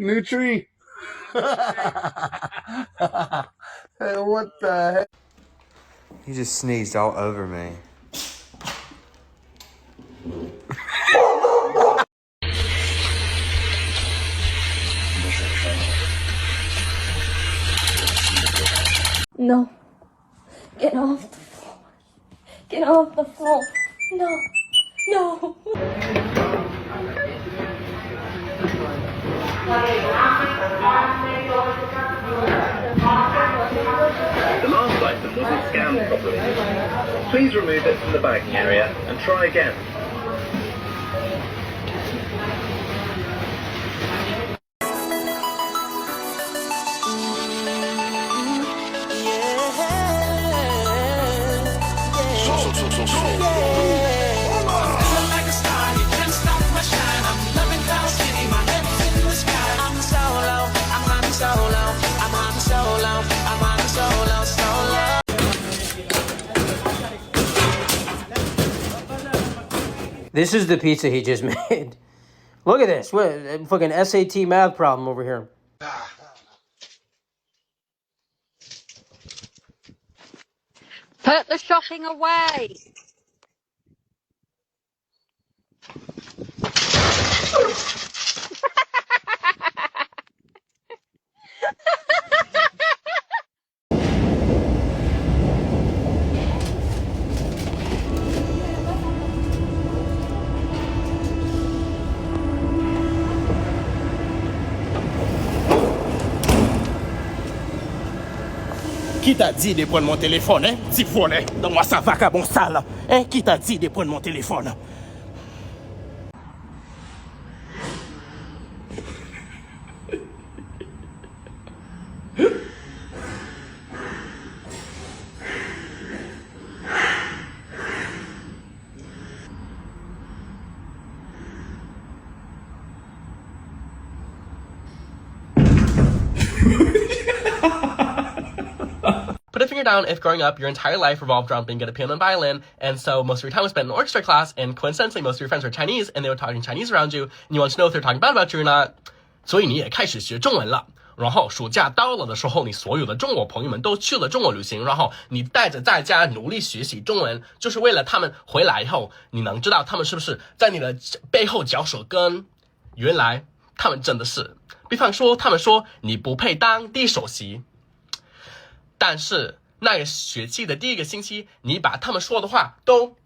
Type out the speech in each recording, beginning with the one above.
Nutri. Hey, what the heck? You just sneezed all over me. No. Get off the floor. Get off the floor. No. No. The last item wasn't scanned properly. Please remove it from the bagging area and try again. This is the pizza he just made. Look at this. What a fucking SAT math problem over here. Put the shopping away. Qui t'a dit de prendre mon téléphone, hein? Petit volet, donne-moi ça vagabond sale, hein? Qui t'a dit de prendre mon téléphone? Put a finger down if growing up your entire life revolved around being good at piano and violin, and so most of your time was spent in orchestra class, and coincidentally most of your friends were Chinese, and they were talking Chinese around you, and you want to know if they're talking bad about you or not. 所以你也开始学中文了。然后暑假到了的时候，你所有的中国朋友们都去了中国旅行，然后你带着在家努力学习中文，就是为了他们回来以后，你能知道他们是不是在你的背后嚼舌根。原来他们真的是，比方说他们说你不配当第一首席，但是那个学期的第一个星期，你把他们说的话都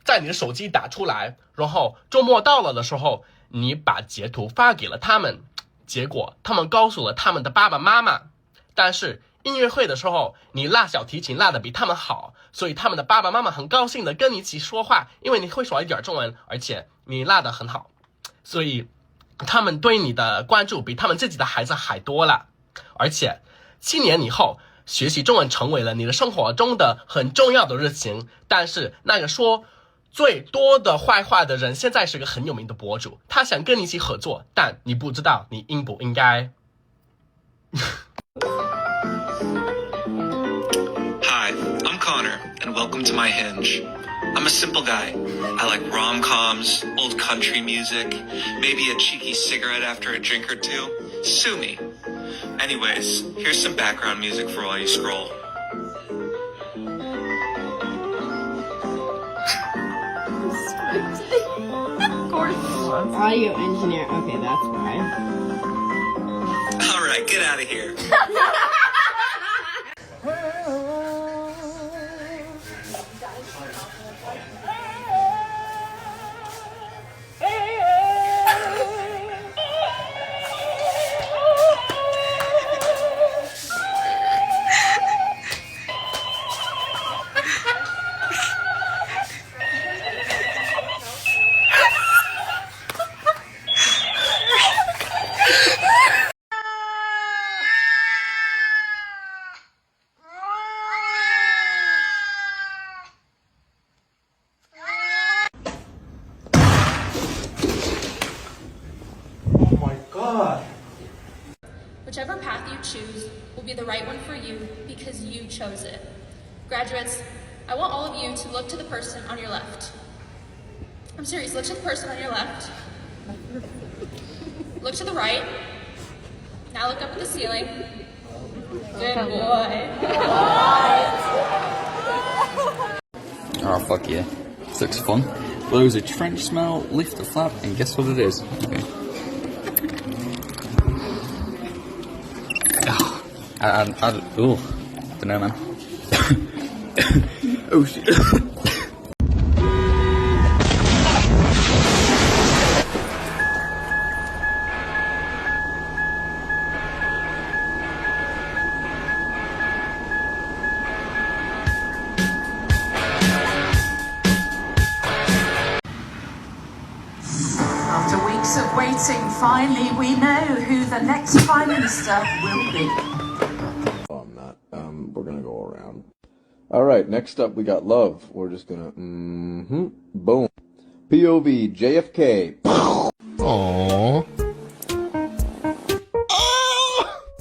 在你的手机打出来，然后周末到了的时候，你把截图发给了他们，结果他们告诉了他们的爸爸妈妈，但是音乐会的时候你拉小提琴拉得比他们好，所以他们的爸爸妈妈很高兴的跟你一起说话，因为你会说一点中文，而且你拉得很好，所以他们对你的关注比他们自己的孩子还多了。而且7年以后，学习中文成为了你的生活中的很重要的事情，但是那个说最多的坏话的人现在是个很有名的博主，他想跟你一起合作，但你不知道你应不应该。Hi, I'm Connor, and welcome to my hinge. I'm a simple guy. I like rom-coms, old country music, maybe a cheeky cigarette after a drink or two. Sue me. Anyways, here's some background music for while you scroll. Of course. Audio engineer. Okay, that's why. All right, get out of here. Whichever path you choose will be the right one for you because you chose it. Graduates, I want all of you to look to the person on your left. I'm serious, look to the person on your left. Look to the right. Now look up at the ceiling. Good boy. Oh, fuck yeah. This looks fun. Blows a trench smell, lift the flap, and guess what it is? Okay. Ooh. Don't know, man. Oh, shit. After weeks of waiting, finally we know who the next Prime Minister will be. Oh, I'm not. We're gonna go around. Alright, next up we got love. We're just gonna, boom. POV, JFK. Aww.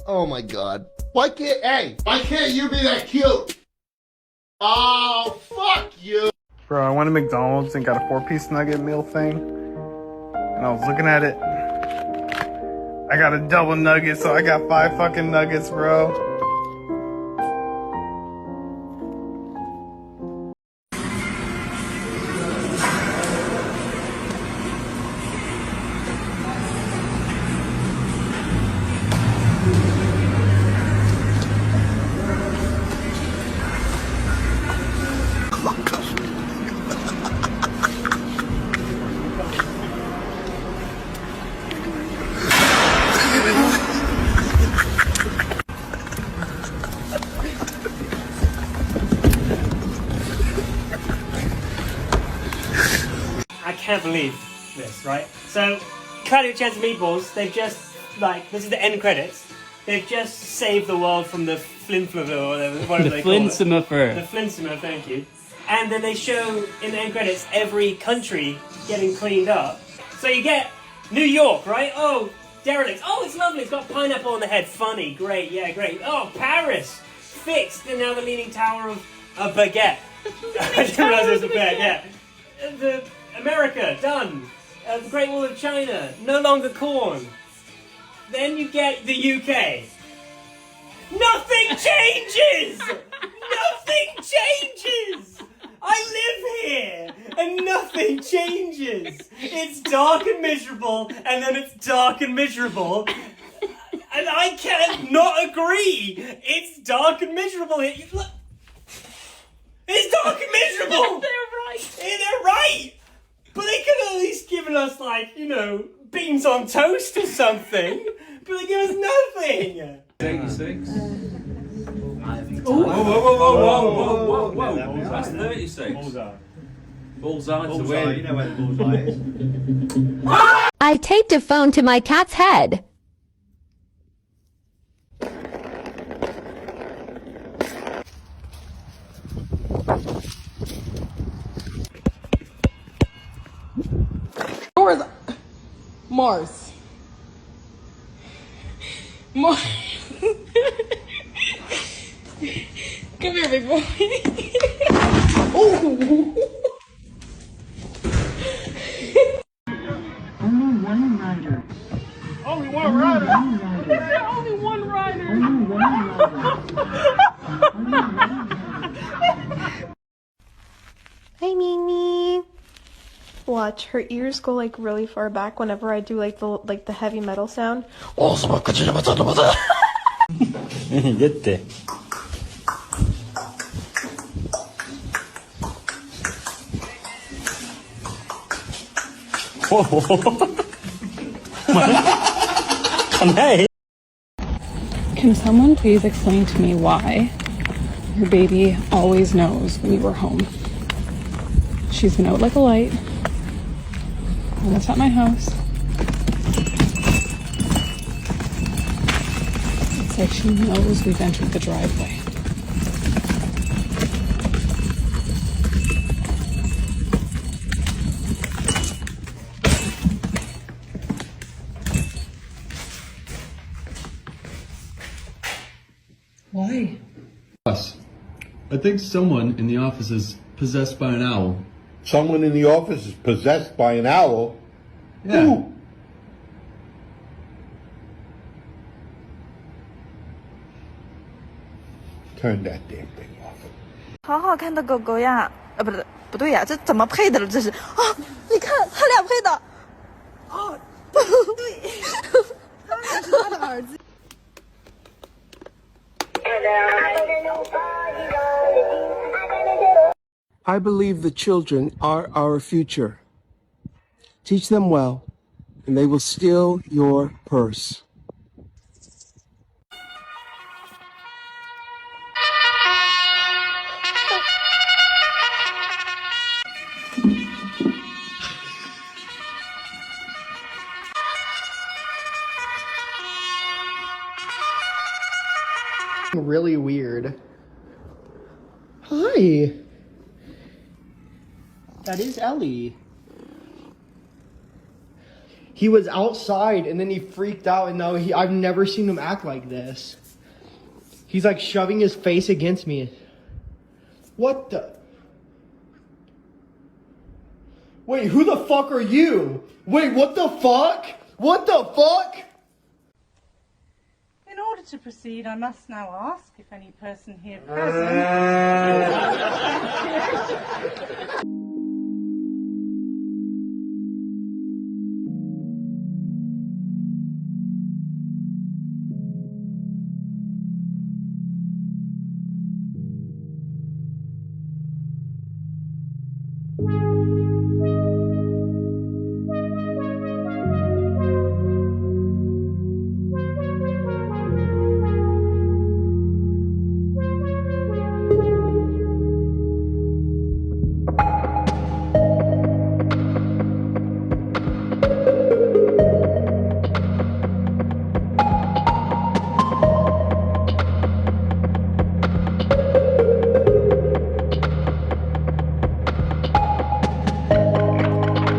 Oh my god. Why can't you be that cute? Oh, fuck you. Bro, I went to McDonald's and got a 4-piece nugget meal thing. And I was looking at it. I got a double nugget, so I got 5 fucking nuggets, bro. I can't believe this, right? So, Cloudy with Chance of Meatballs, they've just, like, this is the end credits. They've just saved the world from the flimfliver, or whatever they call it. The Flinsimer, thank you. And then they show, in the end credits, every country getting cleaned up. So you get New York, right? Oh, derelict. Oh, it's lovely, it's got pineapple on the head. Funny, great, yeah, great. Oh, Paris, fixed. And now the Leaning Tower of a baguette. I didn't realize it was a baguette, yeah. The America, done. The Great Wall of China, no longer corn. Then you get the UK. Nothing changes! Nothing changes! I live here, and nothing changes. It's dark and miserable, and then it's dark and miserable. And I can't not agree. It's dark and miserable here. Look. It's dark and miserable! They're right! They're right! But they could have at least given us, like, you know, beans on toast or something. But they give us nothing! 86. Whoa, whoa. That's 36. Bullseye's the win. You know where the bullseye is. I taped a phone to my cat's head. Mars. Mars. Come here, big boy. Oh. Only one rider. Only one rider? Is there only one rider? Only one rider. Hi, Mimi. Watch, her ears go like really far back whenever I do like the heavy metal sound. Get there. Hey. Can someone please explain to me why your baby always knows when you are home? She's been out like a light. Almost at my house. It's like she knows we've entered the driveway. Why? Boss, I think someone in the office is possessed by an owl. Someone in the office is possessed by an owl? Yeah. Who? Turn that damn thing off. 好好看的狗狗呀！不对呀，这怎么配的了？这是啊！你看他俩配的。哦，对，他俩是他的儿子。I believe the children are our future. Teach them well, and they will steal your purse. Really weird. Hi. That is Ellie. He was outside and then he freaked out and now I've never seen him act like this. He's like shoving his face against me. What the? Wait, who the fuck are you? Wait, what the fuck? What the fuck? In order to proceed, I must now ask if any person here present